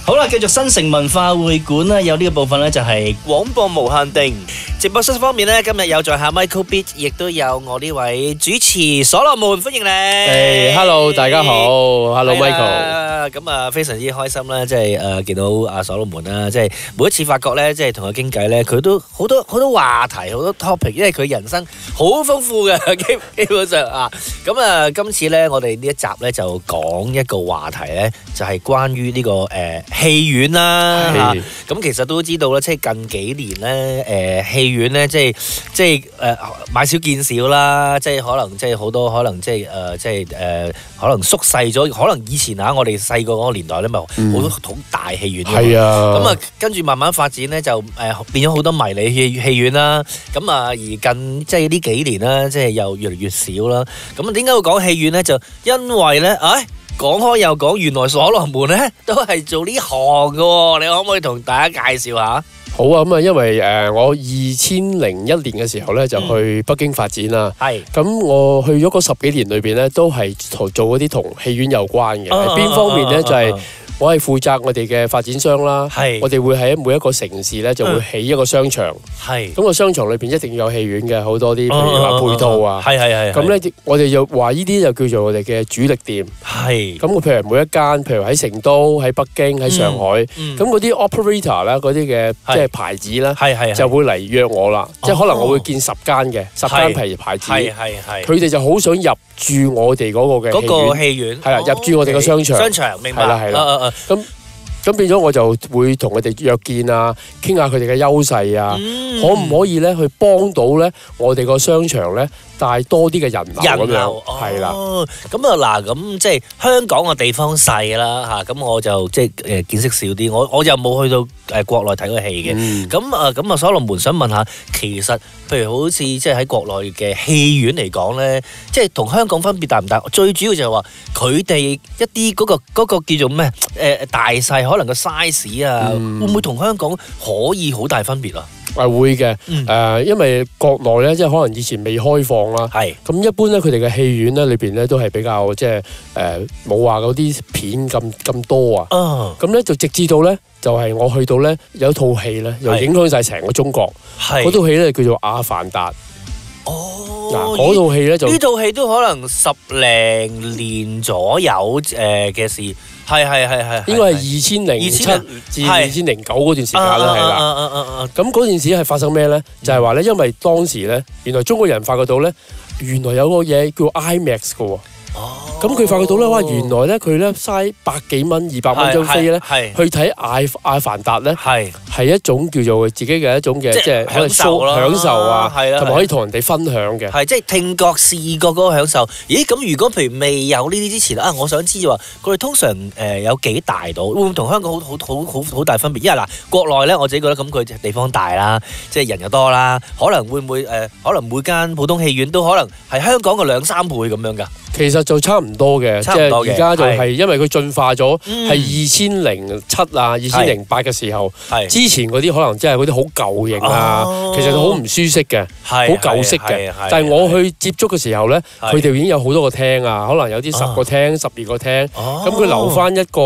好啦，繼續新城文化會館啦，有呢個部分咧就係廣播無限定。直播室方面咧，今日有在下 Michael Beat， 亦都有我呢位主持所羅門，歡迎你。Hello， 大家好 ，Hello Michael。咁啊，非常之開心啦，即係見到阿所羅門啦，即係每一次發覺咧，即係同佢傾偈咧，佢都好多話題，好多 topic， 因為佢人生好豐富嘅，基本上啊。咁啊，今次咧，我哋呢一集咧就講一個話題咧，就係關於呢個戲院啦。咁其實都知道啦，即係近幾年咧，戲院咧，即係買少見少啦，即係可能即係好多可能即係可能縮細咗，可能以前我哋細個嗰個年代咧，咪好多好大戲院嘅。係啊。咁啊，跟住慢慢發展咧，就變咗好多迷你戲院啦。咁啊，而近即係呢幾年啦，即係又越嚟越少啦。咁啊，點解會講戲院咧？就因為咧，講開又講，原來所羅門咧都係做呢行嘅喎。你可唔可以同大家介紹下？好啊，咁啊，因為我2001年嘅時候咧就去北京發展啦。係。咁我去咗嗰10幾年裏邊咧，都係做嗰啲同戲院有關嘅。邊方面咧就係我係負責我哋嘅發展商啦。係。我哋會喺每一個城市咧就會起一個商場。係。咁個商場裏邊一定要有戲院嘅，好多啲譬如話配套啊。係。咁咧我哋就話呢啲就叫做我哋嘅主力店。係。咁我譬如每一間，譬如喺成都、喺北京、喺上海，咁嗰啲 operator 啦，嗰啲嘅即係牌子啦，就會嚟約我啦。即係可能我會見10間嘅，10間牌子。佢哋就好想入駐我哋嗰個戲院。係啦，入駐我哋個商場。商場，明白。係啦。咁變咗我就會同佢哋約見啊，傾下佢哋嘅優勢啊，可唔可以咧去幫到咧我哋個商場咧帶多啲嘅人流咁樣，係啦。咁啊嗱，咁即係香港嘅地方細啦嚇，咁我就即係見識少啲，我又冇去到國內睇過戲嘅。咁啊，所羅門想問下，其實譬如好似即係喺國內嘅戲院嚟講咧，即係同香港分別大唔大？最主要就係話佢哋一啲嗰個叫做咩大細。可能個 size 啊，會唔會同香港可以好大分別啊？會嘅，因為國內咧，即係可能以前未開放啦。係。咁一般咧，佢哋嘅戲院咧裏邊咧都係比較即係冇話嗰啲片咁多啊。咁咧就直至到咧，就係我去到咧有一套戲咧，又影響晒成個中國。係。嗰套戲咧叫做《阿凡達》。嗱，嗰套戲咧就呢套戲都可能10零年左右嘅事，係應該係2007至2009嗰段時間啦，係啦。咁嗰段時係發生咩咧？就係話咧，因為當時咧，原來中國人發覺到咧，原來有個嘢叫 IMAX 嘅喎。咁佢發覺到咧，哇！原來咧佢咧嘥100幾蚊、200蚊張飛咧，去睇阿凡達咧，係一種叫做自己嘅一種嘅即係享受啊，同埋可以同人哋分享嘅。係即係聽覺視覺嗰個享受。咦？咁如果譬如未有呢啲之前啊，我想知話佢哋通常有幾大到？會唔會同香港好大分別？因為嗱，國內咧我自己覺得咁佢地方大啦，即係人又多啦，可能會唔會可能每間普通戲院都可能係香港嘅2-3倍咁樣㗎？其實就差唔多嘅，即係而家就係因為佢進化咗，係2007啊、2008嘅時候，之前嗰啲可能真係嗰啲好舊型啊，其實好唔舒適嘅，好舊式嘅。但係我去接觸嘅時候咧，佢哋已經有好多個廳啊，可能有啲10個廳、12個廳，咁佢留翻一個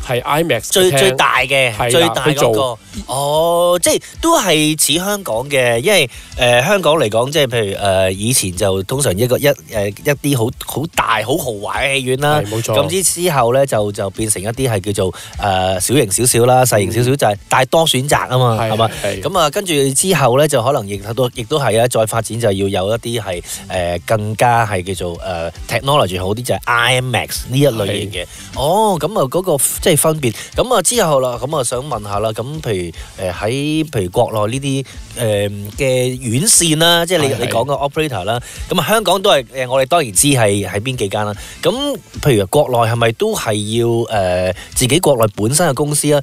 係 IMAX 最大嘅，最大嗰個。即係都係似香港嘅，因為香港嚟講，即係譬如以前就通常一啲好大好豪華嘅戲院啦，冇錯。咁之後咧就變成一啲係叫做小型少少啦，細型少少就係但係多選擇啊嘛，係嘛？咁啊跟住之後咧就可能亦都係啊，再發展就要有一啲係更加係叫做technology 好啲，就係 IMAX 呢一類型嘅。咁啊嗰個即係分別。咁啊之後啦，咁啊想問下啦，咁譬如譬如國內呢啲嘅院線啦，即係你講嘅 operator 啦，咁啊香港都係我哋當然知係邊幾間啦。咁譬如國內係咪都係要自己國內本身嘅公司啊？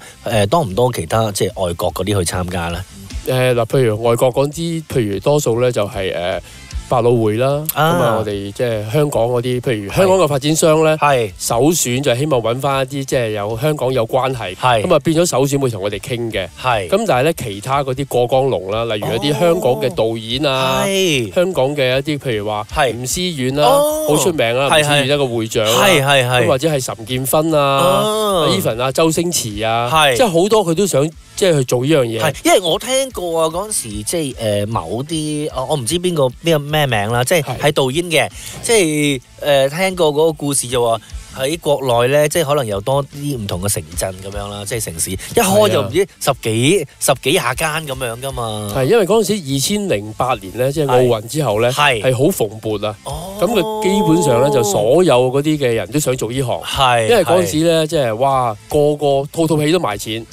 多唔多其他即係外國嗰啲去參加咧？嗱，譬如外國嗰啲，譬如多數咧就係百老匯啦，咁啊，我哋即係香港嗰啲，譬如香港嘅發展商咧，首選就係希望揾翻一啲即係有香港有關係，咁啊變咗首選會同我哋傾嘅。咁但係咧其他嗰啲過江龍啦，例如一啲香港嘅導演啊，香港嘅一啲譬如話吳思遠啦，好出名啦，吳思遠一個會長啦，咁或者係岑建勳啊 ，even 啊周星馳啊，即係好多佢都想即係去做呢樣嘢。因為我聽過啊，嗰陣時即係某啲我唔知邊個咩名啦，即係係導演嘅，即係聽過嗰個故事就話喺國內咧，即係可能有多啲唔同嘅城鎮咁樣啦，即係城市一開就唔知十幾廿間咁樣噶嘛。係因為嗰陣時2008年咧，即係奧運之後咧，係好蓬勃啊。咁佢基本上咧就所有嗰啲嘅人都想做呢行，因為嗰陣時咧即係哇個套戲都賣錢，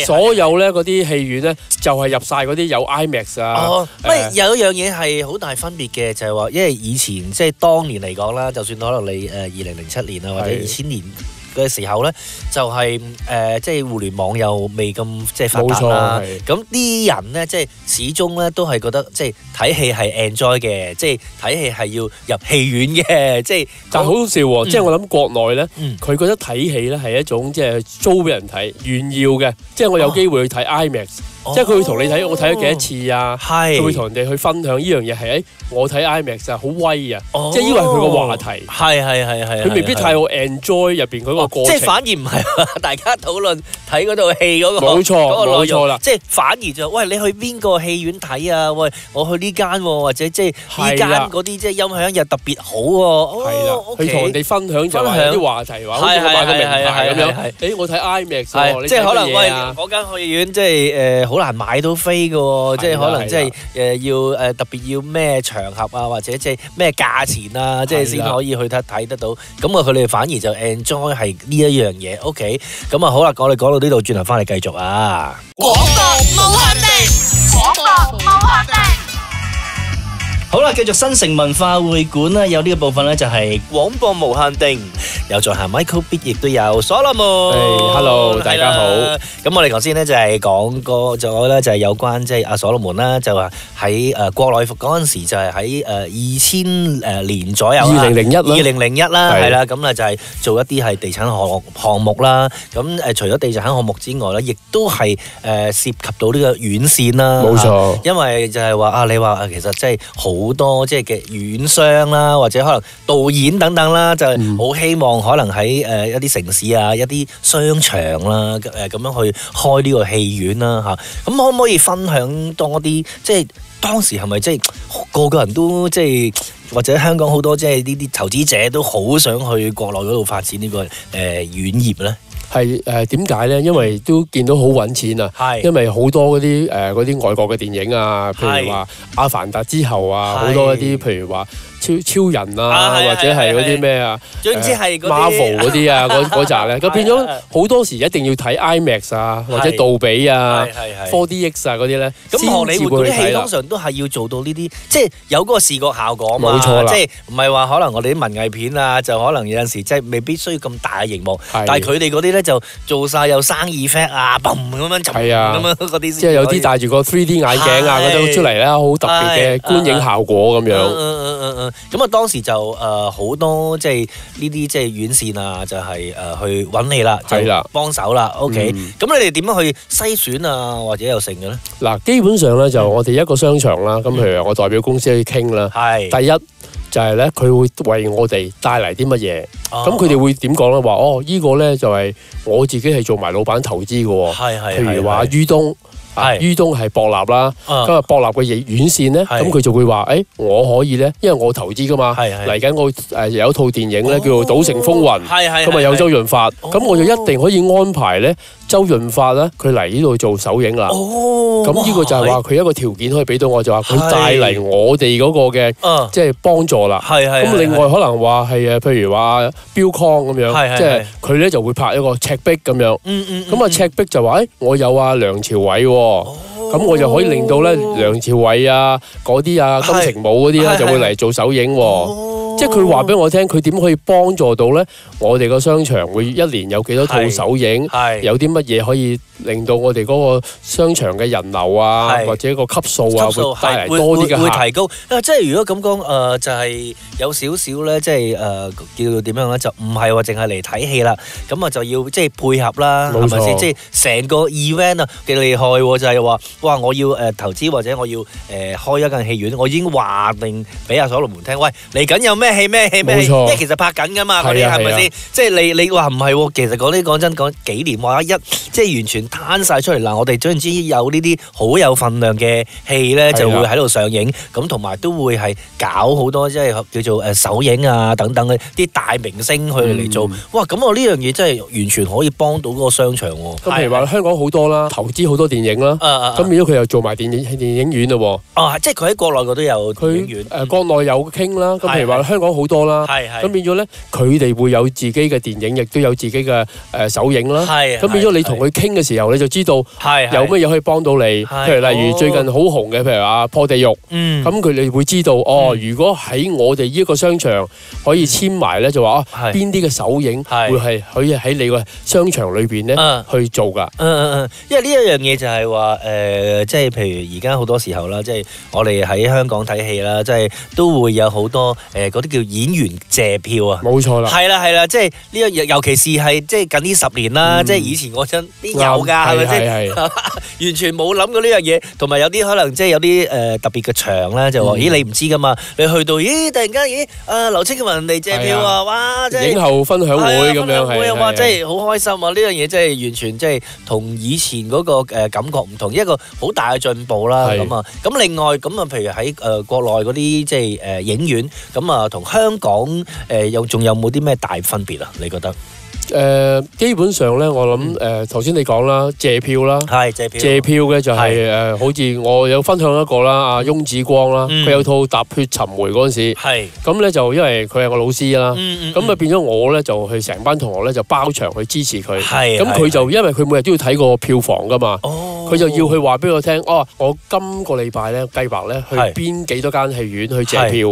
所有咧嗰啲戲院咧就係入晒嗰啲有 IMAX 啊。有一樣嘢係好大分別嘅，就係話，因為以前即係當年嚟講啦，就算可能你2007年啊或者2000年嘅時候咧，就係即係互聯網又未咁即係發達啦。咁啲人咧，即係始終咧都係覺得即係睇戲係 enjoy 嘅，即係睇戲係要入戲院嘅。即係但係好笑喎，即係我諗國內咧，佢覺得睇戲咧係一種即係租俾人睇，炫耀嘅。即係我有機會去睇 IMAX。即係佢會同你睇，我睇咗幾多次啊？佢會同人哋去分享呢樣嘢係我睇 IMAX 啊，好威啊！即係以為佢個話題係佢未必太好 enjoy 入邊嗰個過程。即係反而唔係大家討論睇嗰套戲嗰個冇錯啦。即係反而就喂，你去邊個戲院睇啊？喂，我去呢間喎，或者即係呢間嗰啲即係音響又特別好喎。係啦，佢同人哋分享就話啲話題話，好似買個名牌咁樣。我睇 IMAX 喎，即係可能喂嗰間戲院即係好難買到飛嘅喎，即係可能即係要特別要咩場合啊，或者即係咩價錢啊，即係先可以去睇得到。咁啊，佢哋反而就 enjoy 係呢一樣嘢。OK，咁啊好啦，我哋講到呢度，轉頭翻嚟繼續啊。廣播冇限定，廣播冇限定。好啦，繼續新城文化會館啦，有呢個部分咧就係廣播無限定，有在下 Michael B 亦都有所羅門。Hello， 大家好。咁我哋頭先咧就係講過咗咧，就係有關即係阿所羅門啦，就話喺國內嗰陣時就係喺2000年左右2001啦，係啦，咁啊就係做一啲係地產項目啦。咁除咗地產項目之外咧，亦都係涉及到呢個院線啦。冇錯，因為就係話你話其實即係好多即係嘅院商啦，或者可能導演等等啦，就係好希望可能喺一啲城市啊、一啲商場啦咁樣去開呢個戲院啦嚇。咁可唔可以分享多啲？即係當時係咪即係個人都即係或者香港好多即係呢啲投資者都好想去國內嗰度發展呢個院業咧？係點解咧？因為都見到好揾錢啊！因為好多嗰啲外國嘅電影啊，譬如話《阿凡達》之後啊，好多一啲譬如話超人啊，或者係嗰啲咩啊，總之係 Marvel 嗰啲啊，嗰扎咧，咁變咗好多時一定要睇 IMAX 啊，或者杜比啊、4DX 啊嗰啲咧，咁荷里活嗰啲戲通常都係要做到呢啲，即係有嗰個視覺效果嘛。冇錯啦，即係唔係話可能我哋啲文藝片啊，就可能有陣時即係未必需要咁大嘅熒幕，但係佢哋嗰啲咧就做晒有生意 effect 啊，嘣咁樣咁樣嗰啲，即係有啲戴住個 3D 眼鏡啊嗰種出嚟啦，好特別嘅觀影效果咁樣。咁啊，當時就好多即係呢啲即係院線啊，就係去揾你啦，就幫手啦。OK，咁你哋點樣去篩選啊，或者有成嘅咧？嗱，基本上咧就我哋一個商場啦，咁譬如我代表公司去傾啦。第一就係咧，佢會為我哋帶嚟啲乜嘢？咁佢哋會點講咧？話呢個咧就係我自己係做埋老闆投資嘅喎。譬如話於東。於東係博立啦，咁啊博立嘅院線咧，咁佢就會話：我可以咧，因為我投資噶嘛，嚟緊我有一套電影咧叫做《賭城風雲》，咁啊有周潤發，咁我就一定可以安排咧周潤發咧佢嚟呢度做首映啦。咁呢個就係話佢一個條件可以俾到我，就話佢帶嚟我哋嗰個嘅即係幫助啦。咁另外可能話係譬如話標康咁樣，即係佢咧就會拍一個赤壁咁樣。咁啊赤壁就話：我有啊梁朝偉喎。咁我就可以令到咧梁朝偉啊嗰啲啊金城武嗰啲咧就會嚟做首映喎。即係佢話俾我聽，佢點可以幫助到咧？我哋個商場會一年有幾多套首映，有啲乜嘢可以令到我哋嗰個商場嘅人流啊，或者個級數啊，會帶嚟多啲嘅客，會提高。即係如果咁講，就係有少少咧，即係叫做點樣咧？就唔係話淨係嚟睇戲啦，咁啊就要即係配合啦，係咪先？即係成個 event 啊幾厲害喎！就係話，哇！我要投資或者我要開一間戲院，我已經話定俾阿所羅門聽，喂，嚟緊有咩戲？因為其實拍緊噶嘛，嗰啲係咪先？即係你話唔係喎？其實講真幾年話即係完全攤晒出嚟嗱，我哋總之有呢啲好有份量嘅戲咧，就會喺度上映，咁同埋都會係搞好多即係叫做首映啊等等嘅啲大明星去嚟做。哇！咁我呢樣嘢真係完全可以幫到嗰個商場喎。咁譬如話香港好多啦，投資好多電影啦，咁變咗佢又做埋電影院咯喎。即係佢喺國內嗰度有電影院。國內有傾啦。咁譬如話香港好多啦，咁變咗咧，佢哋會有自己嘅電影，亦都有自己嘅首映啦。咁變咗你同佢傾嘅時候，你就知道有乜嘢可以幫到你。譬如例如最近好紅嘅，譬如話破地獄，咁佢哋會知道如果喺我哋呢一個商場可以簽埋咧，就話邊啲嘅首映會係可以喺你個商場裏邊咧去做㗎。因為呢一樣嘢就係話即係譬如而家好多時候啦，即係我哋喺香港睇戲啦，即係都會有好多嗰啲叫演員借票啊。冇錯啦，係啦，即係呢個尤其是係即係近呢10年啦，即係以前嗰陣邊有㗎，係咪先？完全冇諗過呢樣嘢，同埋有啲可能即係有啲特別嘅場咧，就話咦你唔知㗎嘛？你去到咦突然間劉青雲嚟借票啊！哇，即係影後分享會咁樣哇，真係好開心啊！呢樣嘢真係完全即係同以前嗰個感覺唔同，一個好大嘅進步啦。咁啊，咁另外咁啊，譬如喺國內嗰啲即係影院，咁啊同香港仲有冇啲咩大分別啊？你覺得？基本上咧，我諗頭先你講啦，借票啦，借票嘅就係好似我有分享一個啦，阿翁子光啦，佢有套《踏血尋梅》嗰陣時，咁咧就因為佢係我老師啦，咁啊變咗我咧就去成班同學咧就包場去支持佢，咁佢就因為佢每日都要睇個票房噶嘛，佢就要去話俾我聽，我今個禮拜咧計劃咧去邊幾多間戲院去借票，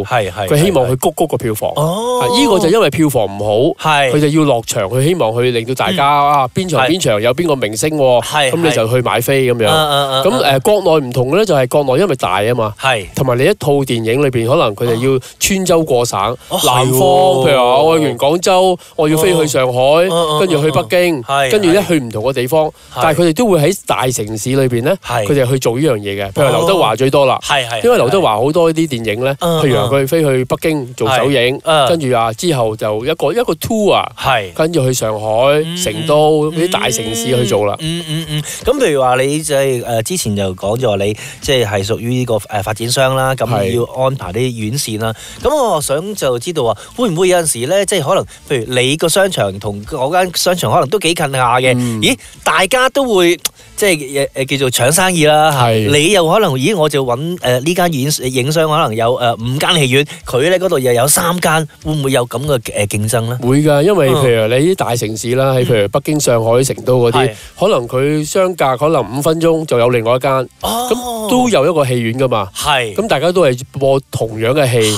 佢希望去谷個票房，呢個就因為票房唔好，佢就要落場去。希望去令到大家邊場有邊個明星喎，咁你就去買飛咁樣。咁國內唔同嘅咧，就係國內因為大啊嘛，同埋你一套電影裏邊可能佢哋要穿州過省，南方譬如話我去完廣州，我要飛去上海，跟住去北京，跟住咧去唔同嘅地方，但係佢哋都會喺大城市裏邊咧，佢哋去做呢樣嘢嘅。譬如劉德華最多啦，因為劉德華好多啲電影咧，譬如話佢飛去北京做首映，跟住之後就一個 tour 啊，跟住去上海、成都嗰啲大城市去做啦。咁譬如話你就係之前就講咗話你即係屬於呢個發展商啦，咁要安排啲院線啦。咁我想就知道話，會唔會有陣時咧，即係可能譬如你個商場同嗰間商場可能都幾近下嘅，咦？大家都會即係叫做搶生意啦。你又可能咦？我就揾呢間影商可能有5間戲院，佢咧嗰度又有3間，會唔會有咁嘅競爭咧？會㗎，因為譬如你啲大城市啦，喺譬如北京、上海、成都嗰啲，可能佢相隔可能5分鐘就有另外一間，咁都有一個戲院噶嘛。咁大家都係播同樣嘅戲，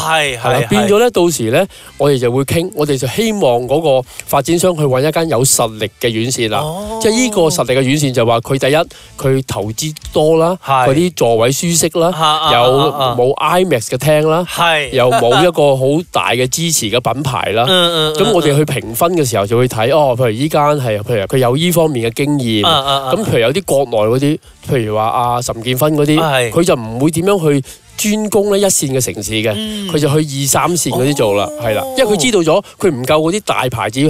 變咗咧，到時咧，我哋就會傾，我哋就希望嗰個發展商去揾一間有實力嘅院線啦。即係呢個實力嘅院線就話佢第一，佢投資多啦，嗰啲座位舒適啦，有冇 IMAX 嘅廳啦，又冇一個好大嘅支持嘅品牌啦。咁我哋去評分嘅時候就會睇譬如依間係，譬如佢有依方面嘅經驗，咁譬如有啲國內嗰啲，譬如話阿岑建勳嗰啲，佢就唔會點樣去專攻咧1線嘅城市嘅，佢就去2、3線嗰啲做啦，係啦，因為佢知道咗佢唔夠嗰啲大牌子去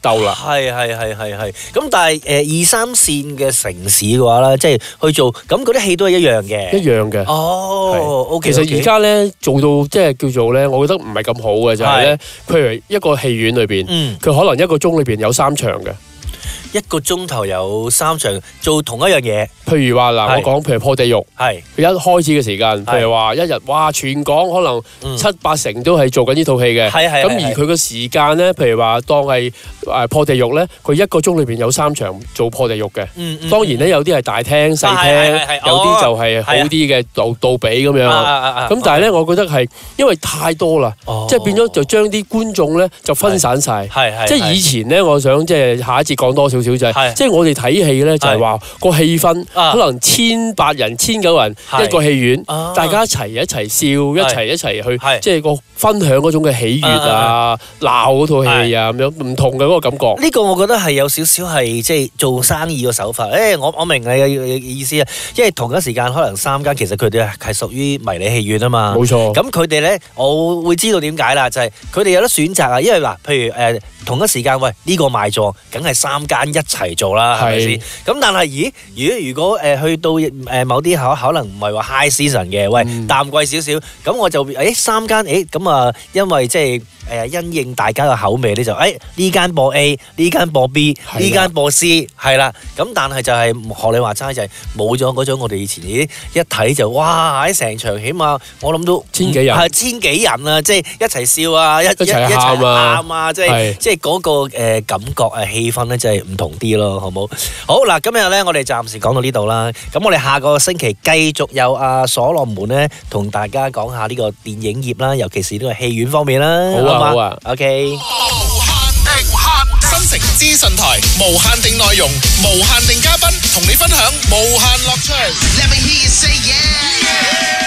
鬥啦。係。咁但係2、3線嘅城市嘅話咧，即係去做，咁嗰啲戲都係一樣嘅。一樣嘅。OK。其實而家咧做到即係叫做咧，我覺得唔係咁好嘅就係咧，譬如一個戲院裏邊，佢可能1個鐘裏邊有3場嘅。1個鐘頭有3場做同一樣嘢。譬如話嗱，我講譬如破地獄，係佢一開始嘅時間，譬如話一日，哇，全港可能7-8成都係做緊呢套戲嘅。咁而佢個時間咧，譬如話當係破地獄咧，佢1個鐘裏邊有3場做破地獄嘅。當然咧，有啲係大廳細廳，有啲就係好啲嘅杜比咁樣。咁但係咧，我覺得係因為太多啦，即係變咗就將啲觀眾咧就分散晒。即係以前咧，我想即係下一節講多少少就係，即係我哋睇戲咧就係話個氣氛可能1800人、1900人一個戲院，大家一齊笑，一齊去，即係個分享嗰種嘅喜悅啊、鬧嗰套戲啊咁樣唔同嘅嗰個感覺。呢個我覺得係有少少係即係做生意嘅手法。我明你嘅意思啊，因為同一時間可能3間其實佢哋係屬於迷你戲院啊嘛。冇錯。咁佢哋咧，我會知道點解啦，就係佢哋有得選擇啊。因為嗱，譬如同一時間，喂呢個賣座，梗係3間一齊做啦，係咪先？咁但係，如果去到某啲可能唔係話 high season 嘅，喂淡季少少，咁我就3間，咁啊，因為即係因應大家嘅口味咧，就呢間播 A， 呢間播 B， 呢間播 C， 係啦。咁但係就係學你話齋，就係冇咗嗰種我哋以前一睇就哇喺成場起碼我諗到千幾人，係千幾人啊！即係一齊笑啊，一齊喊啊，即係嗰個感覺氣氛咧，真係唔同啲咯，好冇？好嗱，今日咧我哋暫時講到呢度啦。咁我哋下個星期繼續有所羅門咧，同大家講下呢個電影業啦，尤其是呢個戲院方面啦。好啊 ，OK。新城資訊台，無限定內容，無限定嘉賓，同你分享無限樂趣。Let me hear you say yeah.